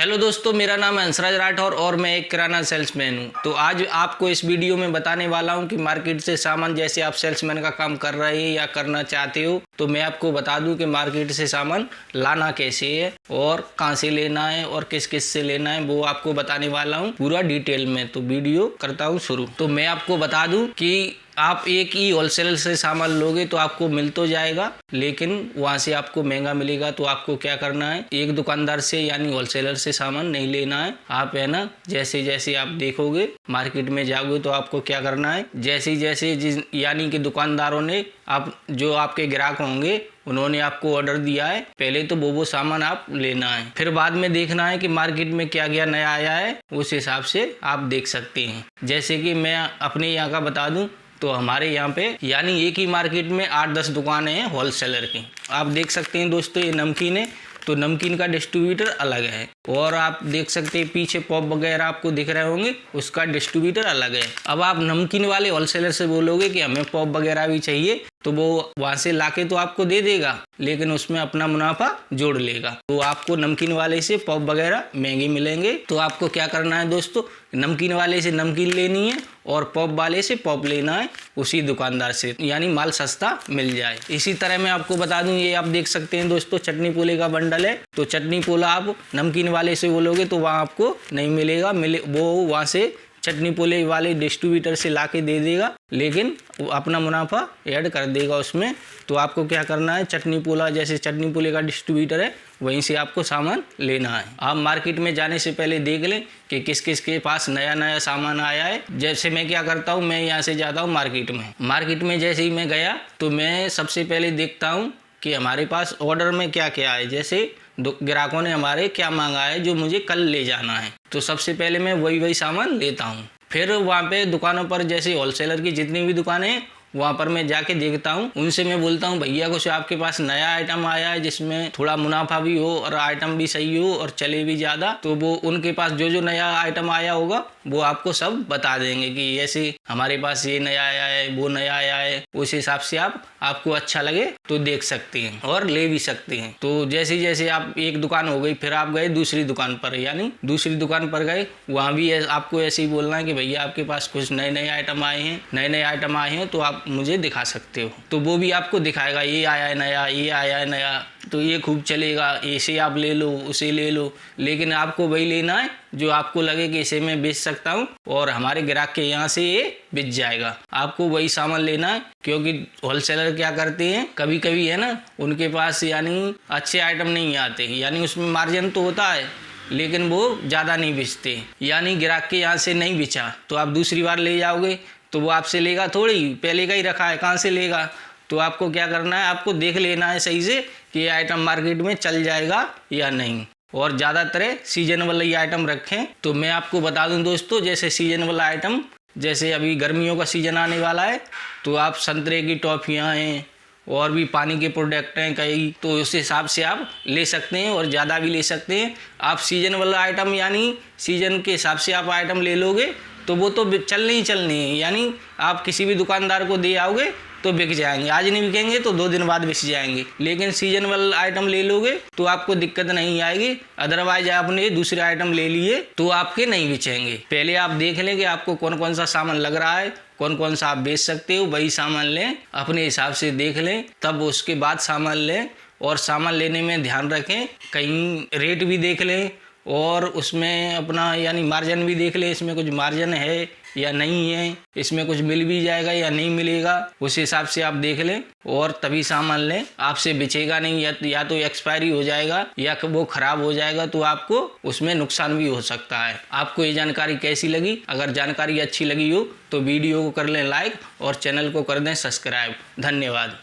Hello दोस्तों, मेरा नाम है हंसराज राठौर और मैं एक किराना सेल्समैन हूं। तो आज आपको इस वीडियो में बताने वाला हूं कि मार्केट से सामान, जैसे आप सेल्समैन का काम कर रहे हैं या करना चाहते हो, तो मैं आपको बता दूं कि मार्केट से सामान लाना कैसे है और कहां से लेना है और किस किस से लेना है, वो आपको बताने वाला हूँ पूरा डिटेल में। तो वीडियो करता हूँ शुरू। तो मैं आपको बता दूँ कि आप एक ही होलसेलर से सामान लोगे तो आपको मिल तो जाएगा, लेकिन वहाँ से आपको महंगा मिलेगा। तो आपको क्या करना है, एक दुकानदार से यानी होलसेलर से सामान नहीं लेना है। आप है ना, जैसे जैसे आप देखोगे मार्केट में जाओगे तो आपको क्या करना है, जैसे जैसे यानी कि दुकानदारों ने आप जो आपके ग्राहक होंगे उन्होंने आपको ऑर्डर दिया है, पहले तो वो सामान आप लेना है, फिर बाद में देखना है कि मार्केट में क्या क्या नया आया है, उस हिसाब से आप देख सकते हैं। जैसे कि मैं अपने यहाँ का बता दूं तो हमारे यहाँ पे यानी एक ही मार्केट में 8-10 दुकानें हैं होलसेलर की। आप देख सकते हैं दोस्तों, ये नमकीन है तो नमकीन का डिस्ट्रीब्यूटर अलग है, और आप देख सकते हैं पीछे पॉप वगैरह आपको दिख रहे होंगे, उसका डिस्ट्रीब्यूटर अलग है। अब आप नमकीन वाले होलसेलर से बोलोगे कि हमें पॉप वगैरह भी चाहिए, तो वो वहां से लाके तो आपको दे देगा, लेकिन उसमें अपना मुनाफा जोड़ लेगा। तो आपको नमकीन वाले से पॉप वगैरह महंगे मिलेंगे। तो आपको क्या करना है दोस्तों, नमकीन वाले से नमकीन लेनी है और पॉप वाले से पॉप लेना है उसी दुकानदार से, यानी माल सस्ता मिल जाए। इसी तरह मैं आपको बता दूं, ये आप देख सकते हैं दोस्तों, चटनी पोले का बंडल है। तो चटनी पोला आप नमकीन वाले से बोलोगे तो वहाँ आपको नहीं मिलेगा, वो वहाँ से चटनी पोले वाले डिस्ट्रीब्यूटर से लाके दे देगा, लेकिन वो अपना मुनाफा ऐड कर देगा उसमें। तो आपको क्या करना है, चटनी पोला जैसे चटनी पोले का डिस्ट्रीब्यूटर है वहीं से आपको सामान लेना है। आप मार्केट में जाने से पहले देख लें कि किस किस के पास नया नया सामान आया है। जैसे मैं क्या करता हूँ, मैं यहाँ से जाता हूँ मार्केट में जैसे ही मैं गया तो मैं सबसे पहले देखता हूँ कि हमारे पास ऑर्डर में क्या क्या है, जैसे ग्राहकों ने हमारे क्या मांगा है जो मुझे कल ले जाना है। तो सबसे पहले मैं वही सामान लेता हूँ। फिर वहाँ पे दुकानों पर, जैसे होलसेलर की जितनी भी दुकानें हैं वहाँ पर मैं जाके देखता हूँ, उनसे मैं बोलता हूँ भैया कुछ आपके पास नया आइटम आया है जिसमें थोड़ा मुनाफा भी हो और आइटम भी सही हो और चले भी ज़्यादा। तो वो उनके पास जो जो नया आइटम आया होगा वो आपको सब बता देंगे कि ऐसे हमारे पास ये नया आया है, वो नया आया है। उस हिसाब से आपको अच्छा लगे तो देख सकते हैं और ले भी सकते हैं। तो जैसे जैसे आप एक दुकान हो गई, फिर आप गए दूसरी दुकान पर, यानी दूसरी दुकान पर गए, वहाँ भी आपको ऐसे ही बोलना है कि भैया आपके पास कुछ नए नए आइटम आए हैं तो आप मुझे दिखा सकते हो। तो वो भी आपको दिखाएगा, ये आया है नया, ये आया है नया, तो ये खूब चलेगा, इसे आप ले लो, उसे ले लो, लेकिन आपको वही लेना है जो आपको लगे कि इसे मैं बेच सकता हूँ और हमारे ग्राहक के यहाँ से ये बिक जाएगा। आपको वही सामान लेना है, क्योंकि होलसेलर क्या करते हैं, कभी कभी है ना उनके पास यानी अच्छे आइटम नहीं आते, यानी उसमें मार्जिन तो होता है लेकिन वो ज़्यादा नहीं बेचते, यानी ग्राहक के यहाँ से नहीं बेचा तो आप दूसरी बार ले जाओगे तो वो आपसे लेगा थोड़ी, पहले का ही रखा है कहाँ से लेगा। तो आपको क्या करना है, आपको देख लेना है सही से कि ये आइटम मार्केट में चल जाएगा या नहीं, और ज़्यादातर सीजन वाला ये आइटम रखें। तो मैं आपको बता दूं दोस्तों, जैसे सीजन वाला आइटम, जैसे अभी गर्मियों का सीजन आने वाला है तो आप संतरे की टॉफ़ियाँ हैं और भी पानी के प्रोडक्ट हैं कई, तो उस हिसाब से आप ले सकते हैं और ज़्यादा भी ले सकते हैं। आप सीजन वाला आइटम यानी सीजन के हिसाब से आप आइटम ले लोगे तो वो तो चलनी ही चलनी है, यानी आप किसी भी दुकानदार को दे आओगे तो बिक जाएंगे, आज नहीं बिकेंगे तो 2 दिन बाद बिक जाएंगे। लेकिन सीजन वाला आइटम ले लोगे तो आपको दिक्कत नहीं आएगी, अदरवाइज आपने दूसरे आइटम ले लिए तो आपके नहीं बिकेंगे। पहले आप देख लें कि आपको कौन कौन सा सामान लग रहा है, कौन कौन सा आप बेच सकते हो, वही सामान लें, अपने हिसाब से देख लें, तब उसके बाद सामान लें। और सामान लेने में ध्यान रखें, कहीं रेट भी देख लें और उसमें अपना यानी मार्जिन भी देख ले, इसमें कुछ मार्जिन है या नहीं है, इसमें कुछ मिल भी जाएगा या नहीं मिलेगा, उस हिसाब से आप देख लें और तभी सामान लें। आपसे बेचेगा नहीं, या तो एक्सपायरी हो जाएगा या वो खराब हो जाएगा, तो आपको उसमें नुकसान भी हो सकता है। आपको ये जानकारी कैसी लगी? अगर जानकारी अच्छी लगी हो तो वीडियो को कर लें लाइक और चैनल को कर दें सब्सक्राइब। धन्यवाद।